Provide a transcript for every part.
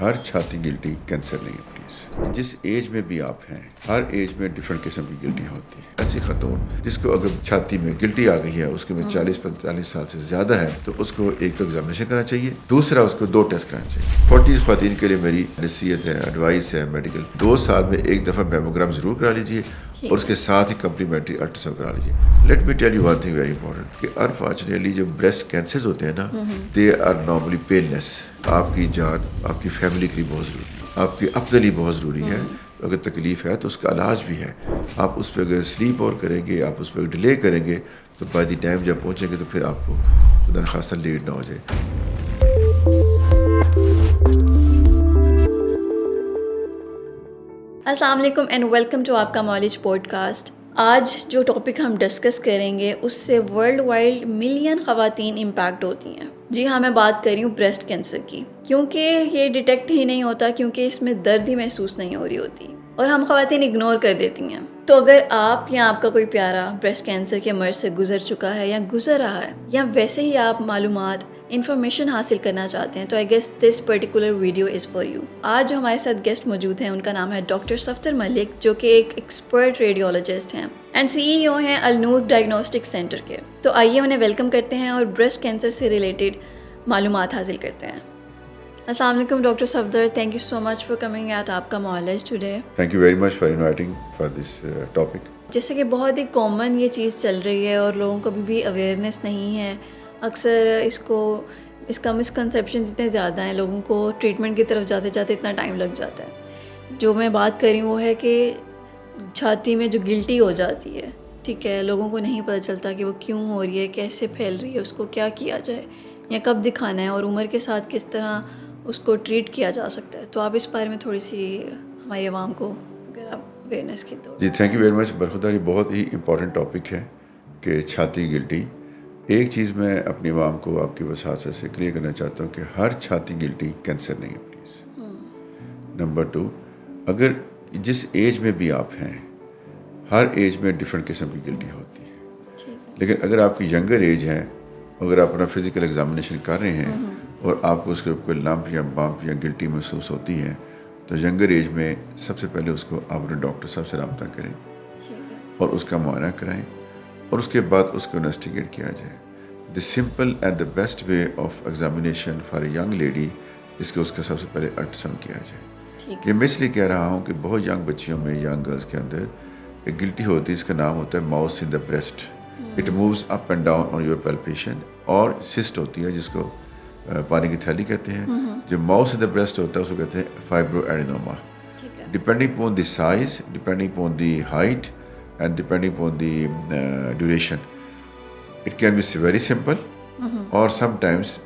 ہر چھاتی گلٹی کینسر نہیں ہے پلیز. جس ایج میں بھی آپ ہیں ہر ایج میں ڈفرینٹ قسم کی گلٹی ہوتی ہے. ایسی خاتون جس کو اگر چھاتی میں گلٹی آ گئی ہے, اس کے میں 40-45 سال سے زیادہ ہے, تو اس کو ایک تو ایگزامینیشن کرنا چاہیے, دوسرا اس کو 2 ٹیسٹ کرانا چاہیے. 40 خواتین کے لیے میری نصیحت ہے, ایڈوائس ہے میڈیکل, 2 سال میں ایک دفعہ میموگرام ضرور کرا لیجیے اور اس کے ساتھ ہی کمپلیمنٹری الٹراساؤنڈ کرا لیجیے. Let me tell you one thing very important کہ انفارچونیٹلی جو بریسٹ کینسرز ہوتے ہیں نا, دے آر نارملی پین لیس. آپ کی جان آپ کی فیملی کے لیے بہت ضروری ہے, آپ کے اپنے لیے بہت ضروری ہے. اگر تکلیف ہے تو اس کا علاج بھی ہے. آپ اس پہ اگر سلیپ اور کریں گے, آپ اس پہ ڈیلے کریں گے, تو بائی دی ٹائم جب پہنچیں گے تو پھر آپ کو خدا نخواستہ لیٹ نہ ہو جائے. السلام علیکم اینڈ ویلکم ٹو آپ کا نالج پوڈ کاسٹ. آج جو ٹاپک ہم ڈسکس کریں گے اس سے ورلڈ وائڈ ملین خواتین امپیکٹ ہوتی ہیں. جی ہاں, میں بات کر رہی ہوں بریسٹ کینسر کی, کیونکہ یہ ڈیٹیکٹ ہی نہیں ہوتا, کیونکہ اس میں درد ہی محسوس نہیں ہو رہی ہوتی اور ہم خواتین اگنور کر دیتی ہیں. تو اگر آپ یا آپ کا کوئی پیارا بریسٹ کینسر کے مرض سے گزر چکا ہے یا گزر رہا ہے, یا ویسے ہی آپ معلومات انفارمیشن حاصل کرنا چاہتے ہیں, تو I guess this particular video is for you. آج جو ہمارے ساتھ گیسٹ موجود ہیں ان کا نام ہے ڈاکٹر صفدر ملک, جو کہ ایک ایکسپرٹ ریڈیولوجسٹ ہیں اینڈ CEO ہیں النور ڈائگنوسٹک سینٹر کے. تو آئیے انہیں ویلکم کرتے ہیں اور بریسٹ کینسر سے ریلیٹڈ معلومات حاصل کرتے ہیں. السلام علیکم doctor Safdar, thank you so much for coming at آپ کا knowledge today. Thank you very much for inviting for this topic. جیسے کہ بہت ہی کامن یہ چیز چل رہی ہے اور لوگوں کو ابھی بھی اویئرنیس نہیں ہے. اکثر اس کا مسکنسیپشنز اتنے زیادہ ہیں, لوگوں کو ٹریٹمنٹ کی طرف جاتے جاتے اتنا ٹائم لگ جاتا ہے. جو میں بات کر رہی ہوں وہ ہے کہ چھاتی میں جو گلٹی ہو جاتی ہے, ٹھیک ہے, لوگوں کو نہیں پتہ چلتا کہ وہ کیوں ہو رہی ہے, کیسے پھیل رہی ہے, اس کو کیا کیا جائے یا کب دکھانا ہے, اور عمر کے ساتھ کس طرح اس کو ٹریٹ کیا جا سکتا ہے. تو آپ اس بارے میں تھوڑی سی ہماری عوام کو اگر آپ اویئرنیس کی تو. جی تھینک یو ویری مچ. برخوداری بہت ہی امپورٹنٹ ٹاپک ہے کہ چھاتی گلٹی. ایک چیز میں اپنی عوام کو آپ کی وساطت سے کلیئر کرنا چاہتا ہوں کہ ہر چھاتی گلٹی کینسر نہیں ہے پلیز. نمبر 2, اگر جس ایج میں بھی آپ ہیں ہر ایج میں ڈفرینٹ قسم کی گلٹی ہوتی ہے. لیکن اگر آپ کی ینگر ایج ہے, اگر آپ اپنا فزیکل ایگزامینیشن کر رہے ہیں اور آپ کو اس کے اوپر لمپ یا بمپ یا گلٹی محسوس ہوتی ہے, تو ینگر ایج میں سب سے پہلے اس کو آپ اپنے ڈاکٹر صاحب سے رابطہ کریں اور اس کا معائنہ کرائیں, اور اس کے بعد اس کو انویسٹیگیٹ کیا جائے. The simple and the best way of examination for a young lady اس کا سب سے پہلے الٹراساؤنڈ کیا جائے. یہ میں اس لیے کہہ رہا ہوں کہ بہت ینگ بچیوں میں, ینگ گرلس کے اندر ایک گلٹی ہوتی ہے, اس کا نام ہوتا ہے mouse in the breast. It moves up and down on your palpation. اور سسٹ ہوتی ہے جس کو پانی کی تھیلی کہتے ہیں. جو ماؤس ان دا بریسٹ ہوتا ہے اس کو کہتے ہیں fibroadenoma. Depending upon the size, depending upon the height and depending upon the duration, it can be very simple اور سم ٹائمس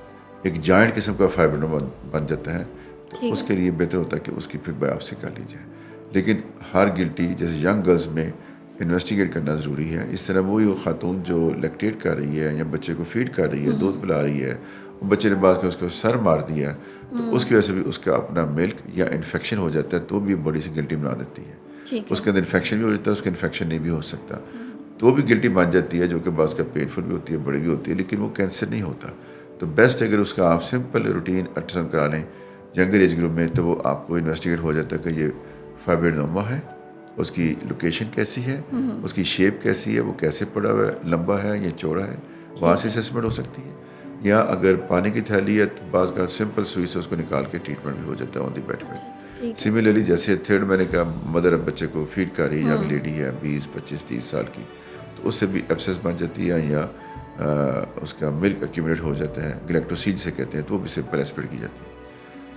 ایک جائنٹ قسم کا فائبرو بن جاتا ہے. تو اس کے لیے بہتر ہوتا ہے کہ اس کی پھر بایوپسی کر لی جائے. لیکن ہر گلٹی جیسے ینگ گرلز میں انویسٹیگیٹ کرنا ضروری ہے. اس طرح وہی خاتون جو لیکٹیٹ کر رہی ہے یا بچے کو فیڈ کر رہی ہے, دودھ پلا رہی ہے, بچے نے بعد کے اس کو سر مار دیا, تو اس کی وجہ سے بھی اس کا اپنا ملک یا انفیکشن ہو جاتا ہے, تو بھی بڑی سی گلٹی بنا دیتی ہے. اس کے اندر انفیکشن بھی ہو جاتا ہے, اس کا انفیکشن نہیں بھی ہو سکتا, تو وہ بھی گلٹی بن جاتی ہے, جو کہ بعض کا پینفل بھی ہوتی ہے, بڑی بھی ہوتی ہے, لیکن وہ کینسر نہیں ہوتا. تو بیسٹ اگر اس کا آپ سمپل روٹین الٹراساؤنڈ کرا لیں ینگر ایج گروپ میں, تو وہ آپ کو انویسٹیگیٹ ہو جاتا ہے کہ یہ فائبرینوما ہے, اس کی لوکیشن کیسی ہے, اس کی شیپ کیسی ہے, وہ کیسے پڑا ہوا ہے, لمبا ہے یا چوڑا ہے, وہاں سے اسسمنٹ ہو سکتی ہے. یا اگر پانی کی تھیلی ہے تو بعض کا سمپل سوئی سے اس کو نکال کے ٹریٹمنٹ بھی ہو جاتا ہے آن دی بیڈ میں. سملرلی جیسے تھرڈ میں نے کہا, مدر اب بچے کو فیڈ کر رہی ہے, ینگ لیڈی ہے 20, 25, 30 سال کی, تو اس سے بھی ایبسیس بن جاتی ہے یا اس کا ملک ایکیومولیٹ ہو جاتا ہے, گلیکٹوسیل سے کہتے ہیں, تو وہ بھی سمپل ایسپریٹ کی جاتی ہے.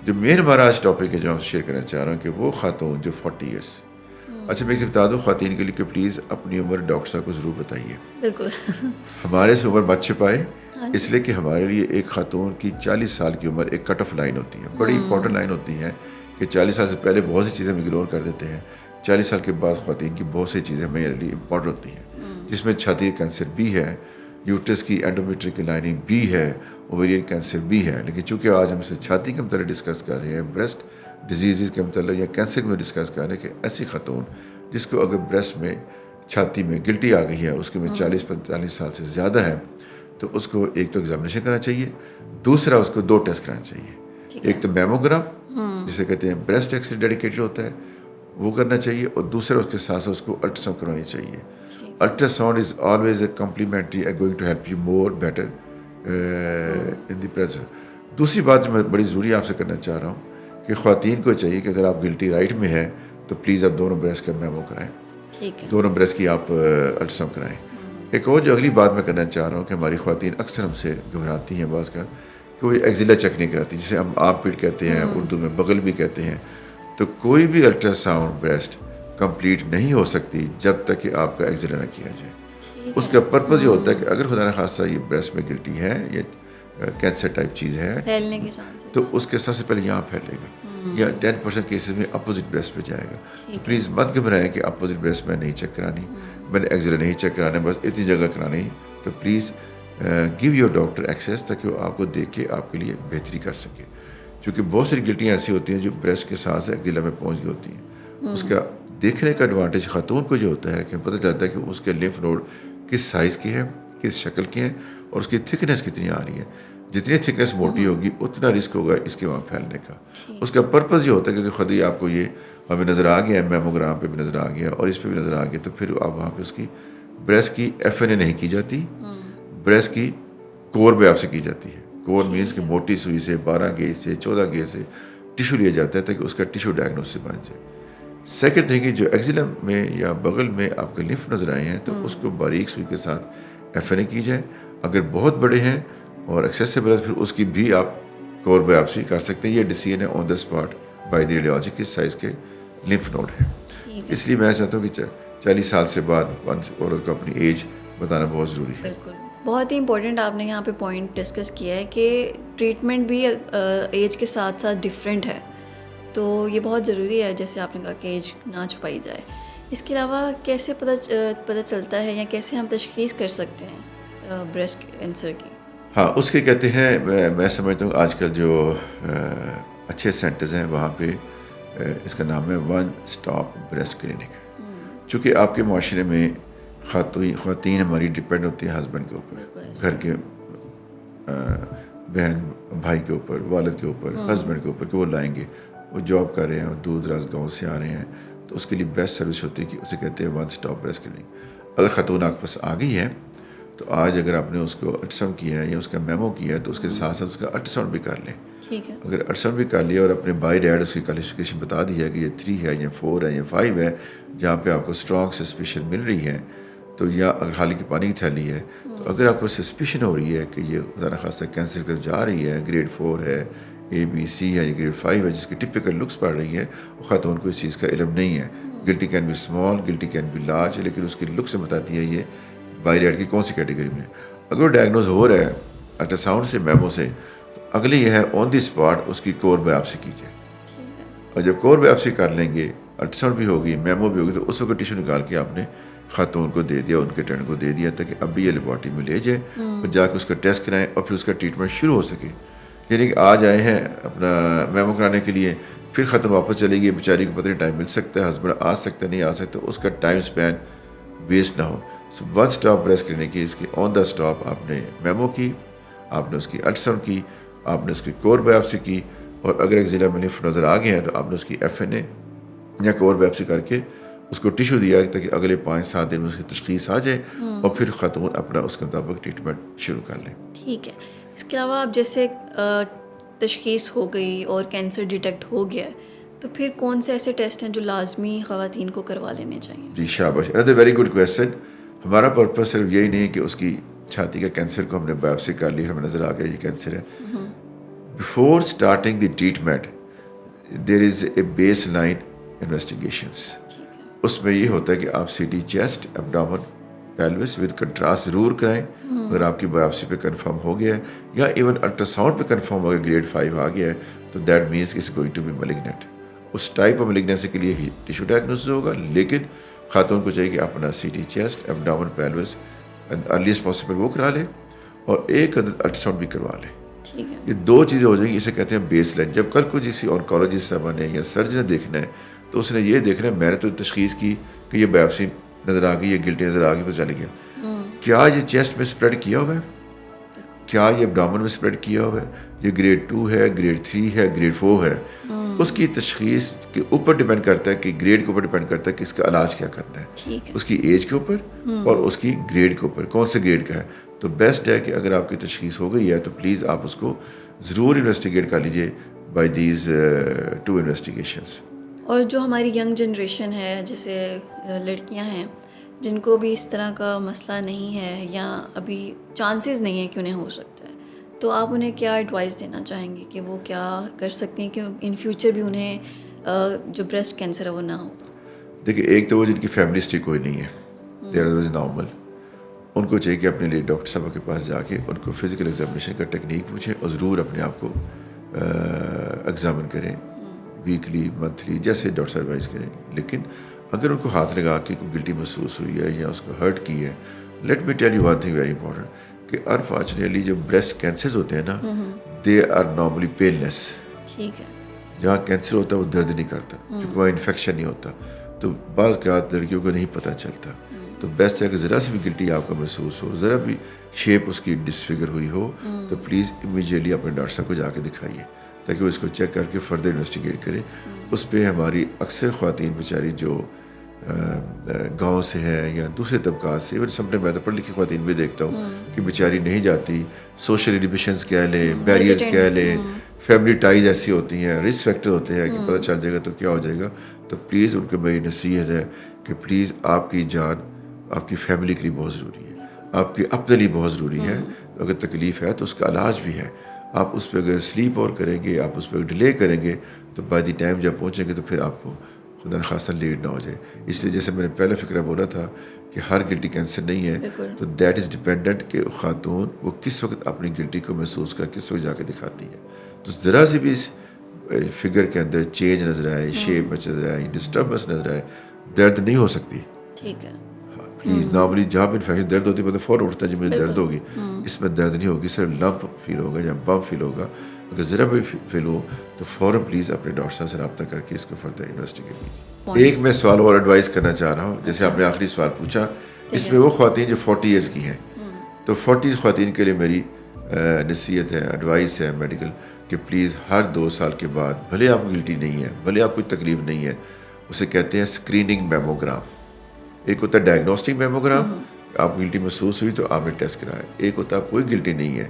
جو مین ہمارا آج ٹاپک ہے جو ہم شیئر کرنا چاہ رہا ہوں کہ وہ خاتون جو 40 ایئرس. اچھا میں اسے بتا دوں خواتین کے لیے کہ پلیز اپنی عمر ڈاکٹر صاحب کو ضرور بتائیے. بالکل ہمارے سے عمر مت چھپائے, اس لیے کہ ہمارے لیے ایک خاتون کی 40 سال کی عمر ایک کٹ آف لائن ہوتی ہے, بڑی امپورٹنٹ لائن ہوتی ہے کہ 40 سال سے پہلے بہت سی چیزیں ہم اگنور کر دیتے ہیں. 40 سال کے بعد خواتین کی بہت سی چیزیں ہمارے لیے امپورٹنٹ ہوتی ہیں, جس میں چھاتی کینسر بھی ہے, یوٹرس کی اینڈومیٹری کی لائننگ بھی ہے, اوویرین کینسر بھی ہے. لیکن چونکہ آج ہم سے چھاتی کے متعلق ڈسکس کر رہے ہیں, بریسٹ ڈیزیز کے متعلق یا کینسر میں ڈسکس کر رہے ہیں کہ ایسی خاتون جس کو اگر بریسٹ میں چھاتی میں گلٹی آ گئی ہے, اس کے میں 40-45 سال سے زیادہ ہے, تو اس کو ایک تو ایگزامینیشن کرنا چاہیے, دوسرا اس کو 2 ٹیسٹ کرانا چاہیے. ایک تو میموگرام جسے کہتے ہیں بریسٹ ایکس ڈیڈیکیٹڈ ہوتا ہے وہ کرنا چاہیے, اور دوسرا اس کے ساتھ ساتھ اس کو الٹرا ساؤنڈ کرانی چاہیے. Ultrasound is always a complementary and going to help you more better in the present. دوسری بات جو میں بڑی ضروری آپ سے کرنا چاہ رہا ہوں کہ خواتین کو چاہیے کہ اگر آپ گلٹی رائٹ میں ہے تو پلیز آپ دونوں بریسٹ کا میمو کرائیں, دونوں بریسٹ کی آپ الٹرا ساؤنڈ کرائیں. ایک اور جو اگلی بات میں کرنا چاہ رہا ہوں کہ ہماری خواتین اکثر ہم سے گھبراتی ہیں بعض کا کہ وہ ایگزیلا چیک نہیں کراتی, جسے ہم آپ پیٹ کہتے ہیں, اردو میں بغل بھی کہتے ہیں. تو کوئی بھی الٹرا ساؤنڈ بریسٹ کمپلیٹ نہیں ہو سکتی جب تک کہ آپ کا ایگزیلا نہ کیا جائے. اس کا پرپز یہ ہوتا ہے کہ اگر خدا نخواستہ یہ بریسٹ میں گلٹی ہے یا کینسر ٹائپ چیز ہے پھیلنے کے چانسز, تو اس کے سب سے پہلے یہاں پھیلے گا یا 10% کیسز میں اپوزٹ بریسٹ پہ جائے گا. تو پلیز مت گھبرائیں کہ اپوزٹ بریسٹ میں نہیں چیک کرانی, میں نے ایگزیلا نہیں چیک کرانا, بس اتنی جگہ کرانی. تو please give your doctor access تاکہ وہ آپ کو دیکھ کے آپ کے لیے بہتری کر سکے. کیونکہ بہت ساری گلٹیاں ایسی ہوتی ہیں جو بریسٹ کے ساتھ سے ایگزیلا میں پہنچ گئی ہوتی ہیں. اس کا دیکھنے کا ایڈوانٹیج خاتون کو جو ہوتا ہے کہ پتہ چلتا ہے کہ اس کے لمف نوڈ کس سائز کے ہیں, کس شکل کے ہیں, اور اس کی تھکنیس کتنی آ رہی ہے. جتنی تھکنیس موٹی ہوگی اتنا رسک ہوگا اس کے وہاں پھیلنے کا. اس کا پرپز یہ ہوتا ہے کہ خود ہی آپ کو یہ ہمیں نظر آ گیا ہے, میموگرام پہ بھی نظر آ گیا اور اس پہ بھی نظر آ گیا, تو پھر آپ وہاں پہ اس کی بریسٹ کی FNA نہیں کی جاتی, بریسٹ کی کور بیاپسی کی جاتی ہے. کور مینس کہ موٹی سوئی سے 12 گیج سے 14 گیج سے ٹیشو لیا جاتا ہے تاکہ اس کا ٹیشو ڈائگنوسس بن جائے. سیکنڈ تھنگ کہ جو ایگزیلا میں یا بغل میں آپ کے لمف نظر آئے ہیں تو اس کو باریک سوئی کے ساتھ FNA کی جائے. اگر بہت بڑے ہیں اور ایکسیسیبل ہے پھر اس کی بھی آپ کور بیاپسی کر سکتے ہیں. یہ ڈیسیژن ہے on the spot by the radiology کس سائز کے لمف نوڈ ہے. اس لیے میں چاہتا ہوں کہ 40 سال سے بعد عورت کو اپنی ایج بتانا بہت ضروری ہے. بالکل, بہت ہی امپورٹنٹ آپ نے یہاں پہ پوائنٹ ڈسکس کیا ہے کہ ٹریٹمنٹ بھی ایج کے ساتھ ساتھ ڈفرینٹ ہے, تو یہ بہت ضروری ہے جیسے آپ نے کہا کہ ایج نہ چھپائی جائے. اس کے علاوہ کیسے پتہ چلتا ہے یا کیسے ہم تشخیص کر سکتے ہیں بریسٹ کینسر کی؟ ہاں, اس کے کہتے ہیں میں سمجھتا ہوں آج کل جو اچھے سینٹرز ہیں وہاں پہ اس کا نام ہے ون اسٹاپ بریسٹ کلینک. چونکہ آپ کے معاشرے میں خواتین ہماری ڈپینڈ ہوتی ہیں ہسبینڈ کے اوپر, گھر کے بہن بھائی کے اوپر, والد کے اوپر, ہسبینڈ کے اوپر کہ وہ لائیں گے. وہ جاب کر رہے ہیں, دور دراز گاؤں سے آ رہے ہیں, تو اس کے لیے بیسٹ سروس ہوتی ہے کہ اسے کہتے ہیں ون اسٹاپ بریسٹ کلینک. اگر خاتون آپ کے پاس آ گئی ہے تو آج اگر آپ نے اس کو الٹراساؤنڈ کیا ہے یا اس کا میمو کیا ہے تو اس کے ساتھ ساتھ اس کا الٹراساؤنڈ بھی کر لیں. ٹھیک ہے, اگر الٹراساؤنڈ بھی کر لیا اور اپنے بائی ڈیڈ اس کی کوالیفیکیشن بتا دی ہے کہ یہ 3 ہے یا 4 ہے یا 5 ہے, جہاں پہ آپ کو اسٹرانگ سسپیشن مل رہی ہے, تو یا اگر حالی کی پانی کی تھیلی ہے تو اگر آپ کو سسپیشن ہو رہی ہے کہ یہ خدا نخواستہ کینسر کی طرف جا رہی ہے, گریڈ 4 ہے, ABC ہے یا گریڈ 5 ہے, جس کی ٹپیکل لکس پڑ رہی ہے, خاتون کو اس چیز کا علم نہیں ہے. گلٹی کین بی اسمال, گلٹی کین بی لارج, لیکن اس کی لک سے بتاتی ہے یہ بائی ڈیڈ کی کون سی کیٹیگری میں. اگر وہ ڈائگنوز ہو رہا ہے الٹرا ساؤنڈ سے, میمو سے, تو اگلی یہ ہے آن دی اسپاٹ اس کی کور بیاپسی کی جائے. اور جب کور بیاپسی کر لیں گے, الٹرا ساؤنڈ بھی ہوگی, میمو بھی ہوگی, تو اس وقت ٹیشو نکال کے آپ نے خاتون کو دے دیا, ان کے ٹینڈ کو دے دیا تاکہ اب بھی یہ لیبارٹری میں لے جائے اور جا کے اس کا ٹیسٹ کرائیں اور پھر اس کا ٹریٹمنٹ شروع ہو سکے. یعنی کہ آج آئے ہیں اپنا میمو کرانے کے لیے, پھر خاتون واپس چلے گی, بیچاری کو پتہ نہیں ٹائم مل سکتا ہے, ہسبینڈ آ سکتا ہے نہیں آ سکتا, اس کا ٹائم اسپین ویسٹ نہ ہو. سو ون اسٹاپ بریسٹ کلینک کی, اس کی آن دا اسٹاپ آپ نے میمو کی, آپ نے اس کی الٹراساؤنڈ کی, آپ نے اس کی کور بیاپسی کی, اور اگر ایک ضلع میں لمف نظر آ گئے ہیں تو آپ نے اس کی FNA یا کور بیاپسی کر کے اس کو ٹیشو دیا تاکہ اگلے 5-7 دن میں اس کی تشخیص آ جائے اور پھر خاتون اپنا اس کے مطابق ٹریٹمنٹ شروع کر لیں. ٹھیک ہے. اس کے علاوہ اب جیسے تشخیص ہو گئی اور کینسر ڈیٹیکٹ ہو گیا تو پھر کون سے ایسے ٹیسٹ ہیں جو لازمی خواتین کو کروا لینے چاہیے؟ جی شاباش, another ویری گڈ کویسچن. ہمارا پرپز صرف یہی نہیں ہے کہ اس کی چھاتی کا کینسر کو ہم نے بایوپسی کر لی, ہمیں نظر آ گیا یہ کینسر ہے. Before starting the treatment there is a baseline investigations. اس میں یہ ہوتا ہے کہ آپ CT chest, abdomen, pelvis with contrast ضرور کرائیں. اگر آپ کی بایوپسی پہ کنفرم ہو گیا ہے یا ایون الٹرا ساؤنڈ پہ کنفرم ہو گیا گریڈ 5 آ گیا ہے تو that means it's going to be malignant. اس ٹائپ آف میلیگنیسی کے لیے ہی ٹیشو ڈائگنوسس ہوگا, لیکن خاتون کو چاہیے کہ اپنا CT chest, abdomen, پیلوس earliest possible وہ کرا لے اور ایک عدد الٹرا ساؤنڈ بھی کروا لے. یہ 2 چیزیں ہو جائیں گی, اسے کہتے ہیں بیس لائن. جب کل کو کسی آنکالوجسٹ صاحبہ نے یا سرجن نے دیکھنا ہے تو اس نے یہ دیکھنا ہے میں نے تو تشخیص کی کہ یہ بایوپسی نظر آ گئی, یہ گلٹی نظر آ گئی, تو چل گیا. کیا یہ چیسٹ میں اسپریڈ کیا ہوا ہے, کیا یہ ایبڈومن میں اسپریڈ کیا ہوا ہے, یہ گریڈ 2 ہے, گریڈ 3 ہے, گریڈ 4 ہے. اس کی تشخیص کے اوپر ڈپینڈ کرتا ہے کہ گریڈ کے اوپر ڈپینڈ کرتا ہے کہ اس کا علاج کیا کرنا ہے, ٹھیک ہے, اس کی ایج کے اوپر اور اس کی گریڈ کے اوپر کون سے گریڈ کا ہے. تو بیسٹ ہے کہ اگر آپ کی تشخیص ہو گئی ہے تو پلیز آپ اس کو ضرور انویسٹیگیٹ کر لیجیے بائی دیز 2 انویسٹیگیشنس. اور جو ہماری ینگ جنریشن ہے, جیسے لڑکیاں ہیں جن کو بھی اس طرح کا مسئلہ نہیں ہے یا ابھی چانسز نہیں ہے کہ انہیں ہو سکتا ہے, تو آپ انہیں کیا ایڈوائس دینا چاہیں گے کہ وہ کیا کر سکتی ہیں کہ ان فیوچر بھی انہیں جو بریسٹ کینسر ہے وہ نہ ہو؟ دیکھیے, ایک تو وہ جن کی فیملی ہسٹری کوئی نہیں ہے, دے آر از نارمل, ان کو چاہیے کہ اپنے لیے ڈاکٹر صاحب کے پاس جا کے ان کو فزیکل ایگزامینیشن کا ٹیکنیک پوچھیں اور ضرور اپنے آپ کو ایگزامن کریں ویکلی, منتھلی, جیسے ڈاکٹر صاحب ایڈوائز کریں. لیکن اگر ان کو ہاتھ لگا کے کوئی گلٹی محسوس ہوئی ہے یا اس کو ہرٹ کی ہے, let me tell you one thing very important کہ انفارچونیٹلی جو بریسٹ کینسرز ہوتے ہیں نا, دے آر نارملی پین لیس. ٹھیک ہے, جہاں کینسر ہوتا ہے وہ درد نہیں کرتا کیونکہ وہاں انفیکشن نہیں ہوتا, تو بعض اوقات لڑکیوں کو نہیں پتہ چلتا. تو بیسٹ ہے کہ ذرا سی بھی گلٹی آپ کو محسوس ہو, ذرا بھی شیپ اس کی ڈسفگر ہوئی ہو, تو پلیز امیجیٹلی اپنے ڈاکٹر صاحب کو جا کے دکھائیے تاکہ وہ اس کو چیک کر کے فردر انویسٹیگیٹ کرے. اس پہ ہماری اکثر خواتین بیچاری جو گاؤں سے ہیں یا دوسرے طبقات سے, ایون سم ٹائم میں تو پڑھی لکھی خواتین بھی دیکھتا ہوں کہ بیچاری نہیں جاتی, سوشل انہیبیشنس کہہ لیں, بیریئرز کہہ لیں, فیملی ٹائز ایسی ہوتی ہیں, رسک فیکٹر ہوتے ہیں کہ پتہ چل جائے گا تو کیا ہو جائے گا. تو پلیز ان کو میری نصیحت ہے کہ پلیز آپ کی جان آپ کی فیملی کے لیے بہت ضروری ہے, آپ کے اپنے لیے بہت ضروری ہے. اگر تکلیف ہے تو اس کا علاج بھی ہے. آپ اس پہ اگر سلیپ اور کریں گے, آپ اس پہ ڈیلے کریں گے, تو بائی دی ٹائم جب پہنچیں گے تو پھر آپ کو خدا نخواستہ لیٹ نہ ہو جائے. اس لیے جیسے میں نے پہلے فکرہ بولا تھا کہ ہر گلٹی کینسر نہیں ہے, تو دیٹ از ڈپینڈنٹ کہ خاتون وہ کس وقت اپنی گلٹی کو محسوس کر کس وقت جا کے دکھاتی ہے. تو ذرا سی بھی اس فگر کے اندر چینج نظر آئے, شیپ میں نظر آئے, ڈسٹربنس نظر آئے, درد نہیں ہو سکتی. ٹھیک ہے, پلیز نارملی جہاں بھی انفیکشن درد ہوتی ہے مطلب فوراً اٹھتا ہے جب مجھے درد ہوگی, اس میں درد نہیں ہوگی, صرف لمپ فیل ہوگا یا بمپ فیل ہوگا. اگر ذرا بھی فیل ہو تو فوراً پلیز اپنے ڈاکٹر صاحب سے رابطہ کر کے اس کو فردر انویسٹیگیٹ کیجیے. ایک میں سوال اور ایڈوائز کرنا چاہ رہا ہوں, جیسے آپ نے آخری سوال پوچھا, اس میں وہ خواتین جو 40 ایئرس کی ہیں, تو 40 خواتین کے لیے میری نصیحت ہے, ایڈوائس ہے میڈیکل, کہ پلیز ہر 2 سال کے بعد, بھلے آپ کو گلٹی نہیں ہے, بھلے آپ کو تکلیف نہیں ہے, اسے کہتے ہیں اسکریننگ میموگرام. ایک ہوتا ہے ڈائگنوسٹک میموگرام, آپ کو گلٹی محسوس ہوئی تو آپ نے ٹیسٹ کرایا. ایک ہوتا ہے کوئی گلٹی نہیں ہے,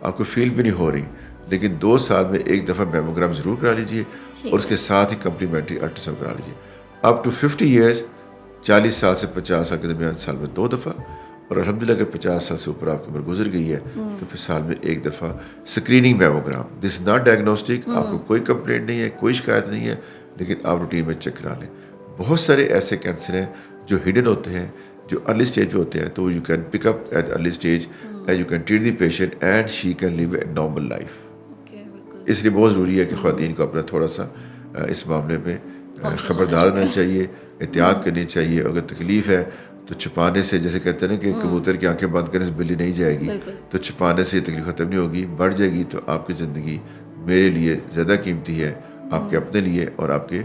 آپ کو فیل بھی نہیں ہو رہی, لیکن 2 سال میں ایک دفعہ میموگرام ضرور کرا لیجیے, اور اس کے ساتھ ہی کمپلیمنٹری الٹراساؤنڈ کرا لیجیے. اپ ٹو 50 ایئرس, 40 سال سے 50 سال کے درمیان سال میں 2 دفعہ, اور الحمدللہ اگر 50 سال سے اوپر آپ کی عمر گزر گئی ہے تو پھر سال میں 1 دفعہ screening میموگرام. This is not diagnostic, آپ کو کوئی کمپلینٹ نہیں ہے, کوئی شکایت نہیں ہے, لیکن آپ روٹین میں چیک کرا لیں. بہت سارے ایسے کینسر ہیں جو ہڈن ہوتے ہیں, جو ارلی اسٹیج پہ ہوتے ہیں, تو you can pick up at early stage and you can treat the patient and she can live a normal life. اس لیے بہت ضروری ہے کہ خواتین کو اپنا تھوڑا سا اس معاملے میں خبردار ہونا چاہیے, احتیاط کرنی چاہیے. اگر تکلیف ہے تو چھپانے سے, جیسے کہتے ہیں نا کہ کبوتر کی آنکھیں بند کرنے سے بلی نہیں جائے گی, تو چھپانے سے یہ تکلیف ختم نہیں ہوگی, بڑھ جائے گی. تو آپ کی زندگی میرے لیے زیادہ قیمتی ہے, آپ کے اپنے لیے اور آپ کے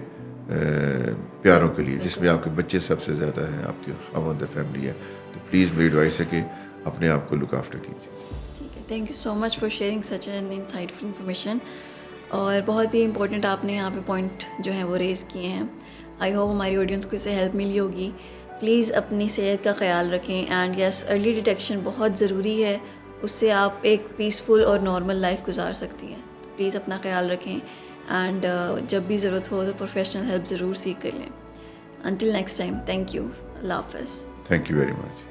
پیاروں کے لیے, جس میں آپ کے بچے سب سے زیادہ ہیں, آپ کی خاوند فیملی ہے. تو پلیز میری ایڈوائس ہے کہ اپنے آپ کو لک آفٹر کیجیے. ٹھیک ہے, thank you so much for sharing such an انسائٹفل information. اور بہت ہی امپورٹنٹ آپ نے یہاں پہ پوائنٹ جو ہیں وہ ریز کیے ہیں. آئی ہوپ ہماری آڈینس کو اس سے ہیلپ ملی ہوگی. پلیز اپنی صحت کا خیال رکھیں, اینڈ یس ارلی ڈیٹیکشن بہت ضروری ہے, اس سے آپ ایک پیسفل اور نارمل لائف گزار سکتی ہیں. پلیز اپنا خیال رکھیں, اینڈ جب بھی ضرورت ہو تو پروفیشنل ہیلپ ضرور سیکھ کر لیں. Until next time, thank you, اللہ حافظ. Thank you very much.